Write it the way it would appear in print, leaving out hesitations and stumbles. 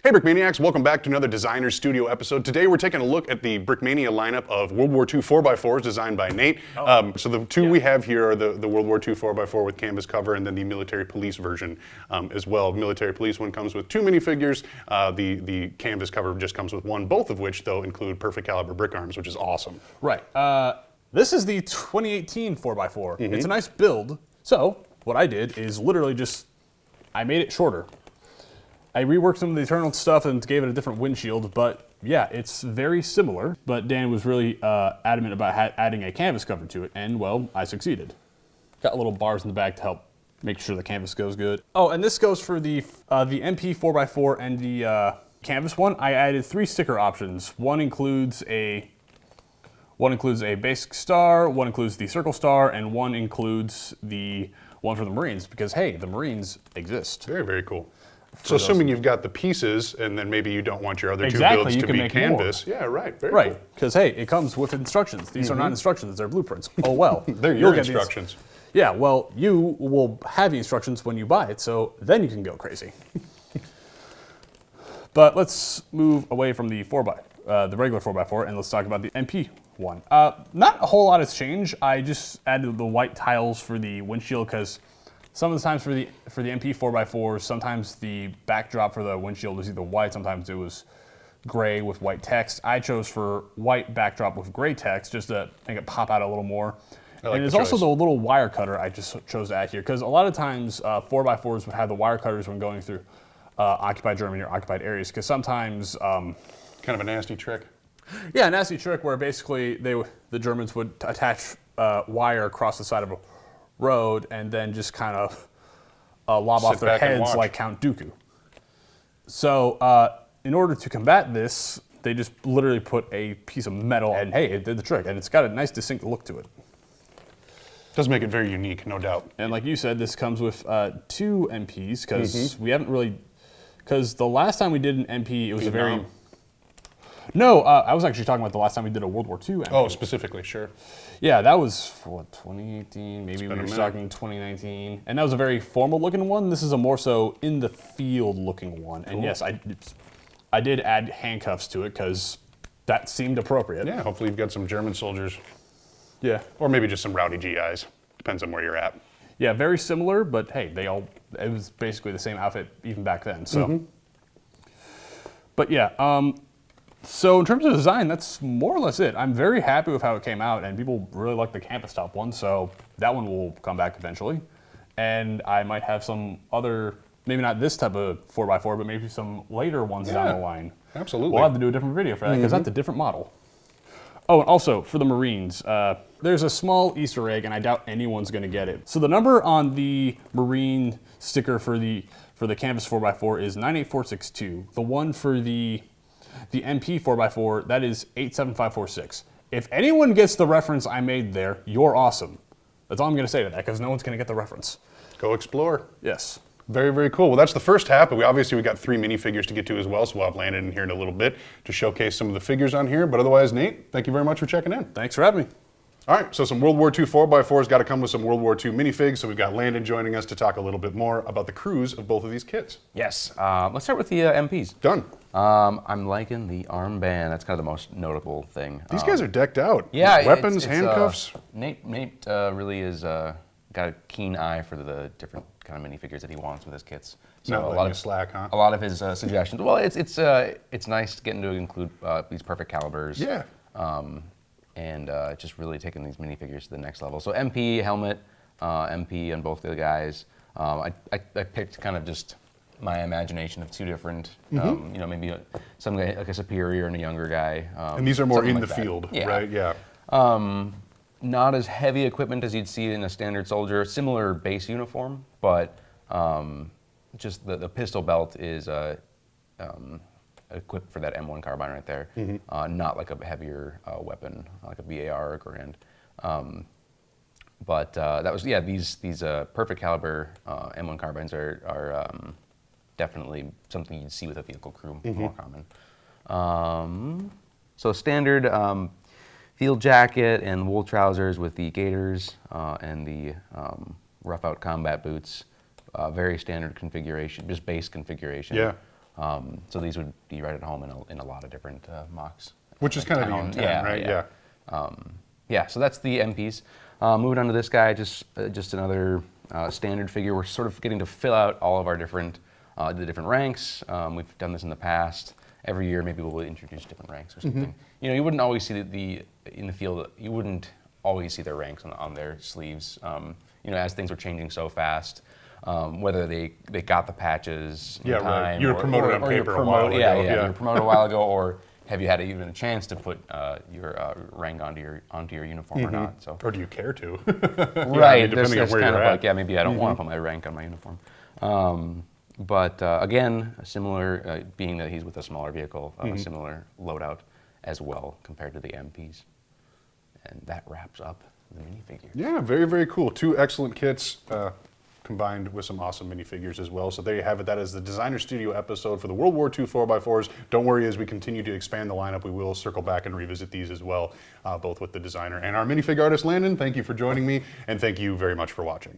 Hey Brickmaniacs, welcome back to another Designer Studio episode. Today we're taking a look at the Brickmania lineup of World War II 4x4s designed by Nate. So the two we have here are the World War II 4x4 with canvas cover and then the Military Police version as well. Military Police one comes with 2 minifigures. The canvas cover just comes with 1, both of which though include perfect caliber brick arms, which is awesome. Right. This is the 2018 4x4. It's a nice build. So what I did is literally I made it shorter. I reworked some of the Eternal stuff and gave it a different windshield, but yeah, it's very similar. But Dan was really adamant about adding a canvas cover to it, and well, I succeeded. Got little bars in the back to help make sure the canvas goes good. Oh, and this goes for the MP 4x4 and the canvas one. I added 3 sticker options. One includes a basic star, one includes the circle star, and one includes the one for the Marines, because hey, the Marines exist. Very, very cool. So assuming you've got the pieces, and then maybe you don't want your other 2 builds to be canvas. Yeah, right. Very cool. Because hey, it comes with instructions. These are not instructions, they're blueprints. Oh well. They're your instructions. Yeah, well, you will have the instructions when you buy it, so then you can go crazy. But let's move away from the the regular 4x4, and let's talk about the MP one. Not a whole lot has changed. I just added the white tiles for the windshield because some of the times for the MP 4x4s, sometimes the backdrop for the windshield was either white, sometimes it was gray with white text. I chose for white backdrop with gray text just to make it pop out a little more. And there's also the little wire cutter I just chose to add here, because a lot of times 4x4s would have the wire cutters when going through occupied Germany or occupied areas, because sometimes... kind of a nasty trick. Yeah, a nasty trick where basically the Germans would attach wire across the side of a road and then just kind of lob off their heads like Count Dooku. So in order to combat this, they just literally put a piece of metal, and hey, it did the trick, and it's got a nice distinct look to it. Does make it very unique, no doubt. And like you said, this comes with 2 MPs, because we haven't really, because the last time we did an MP, it was a very... No, I was actually talking about the last time we did a World War II MP. Oh, specifically, sure. Yeah, that was, what, 2018? Maybe we were talking 2019. And that was a very formal looking one. This is a more so in the field looking one. Cool. And yes, I did add handcuffs to it because that seemed appropriate. Yeah, hopefully you've got some German soldiers. Yeah. Or maybe just some rowdy GIs. Depends on where you're at. Yeah, very similar, but hey, it was basically the same outfit even back then. So, But yeah, so in terms of design, that's more or less it. I'm very happy with how it came out, and people really like the campus top one, so that one will come back eventually. And I might have some other, maybe not this type of 4x4, but maybe some later ones down the line. Absolutely. We'll have to do a different video for that, because that's a different model. Oh, and also, for the Marines, there's a small Easter egg, and I doubt anyone's going to get it. So the number on the Marine sticker for the canvas 4x4 is 98462. The one for the MP 4x4, that is 87546. If anyone gets the reference I made there, you're awesome. That's all I'm going to say to that, because no one's going to get the reference. Go explore. Yes. Very, very cool. Well, that's the first half, but we got 3 minifigures to get to as well, so we'll have Landon in here in a little bit to showcase some of the figures on here. But otherwise, Nate, thank you very much for checking in. Thanks for having me. All right, so some World War II 4x4s got to come with some World War II minifigs, so we've got Landon joining us to talk a little bit more about the crews of both of these kits. Yes, let's start with the MPs. Done. I'm liking the armband. That's kind of the most notable thing. These guys are decked out. Yeah, weapons, handcuffs. Nate really is got a keen eye for the different kind of minifigures that he wants with his kits. So not a lot of slack, huh? A lot of his suggestions. Well, it's nice getting to include these perfect calibers. Yeah. And just really taking these minifigures to the next level. So MP helmet, MP on both the guys. I picked kind of just my imagination of 2 different, maybe some guy like a superior and a younger guy. And these are more in the field, right? Yeah. Not as heavy equipment as you'd see in a standard soldier. Similar base uniform, but just the pistol belt is equipped for that M1 carbine right there. Not like a heavier weapon, like a BAR or Grand. But that was, these perfect caliber M1 carbines are definitely something you'd see with a vehicle crew, more common. So standard field jacket and wool trousers with the gaiters and the rough out combat boots. Very standard configuration, just base configuration. Yeah. So these would be right at home in a lot of different mocks. Which is kind of the intent, right? Yeah. Yeah, so that's the MPs. Moving on to this guy, just another standard figure. We're sort of getting to fill out all of our different the different ranks. We've done this in the past. Every year, maybe we'll introduce different ranks or something. You know, you wouldn't always see in the field. You wouldn't always see their ranks on their sleeves. You know, as things were changing so fast, whether they got the patches in time, right. You were promoted on paper a while ago. You were promoted a while ago, or have you had even a chance to put your rank onto your uniform or not? So, or do you care to? Right. Depending on where kind you're of at. like, maybe I don't want to put my rank on my uniform. But again, similar, being that he's with a smaller vehicle, a similar loadout as well compared to the MPs. And that wraps up the minifigure. Yeah, very, very cool. 2 excellent kits combined with some awesome minifigures as well. So there you have it. That is the Designer Studio episode for the World War II 4x4s. Don't worry, as we continue to expand the lineup, we will circle back and revisit these as well, both with the designer and our minifig artist, Landon. Thank you for joining me, and thank you very much for watching.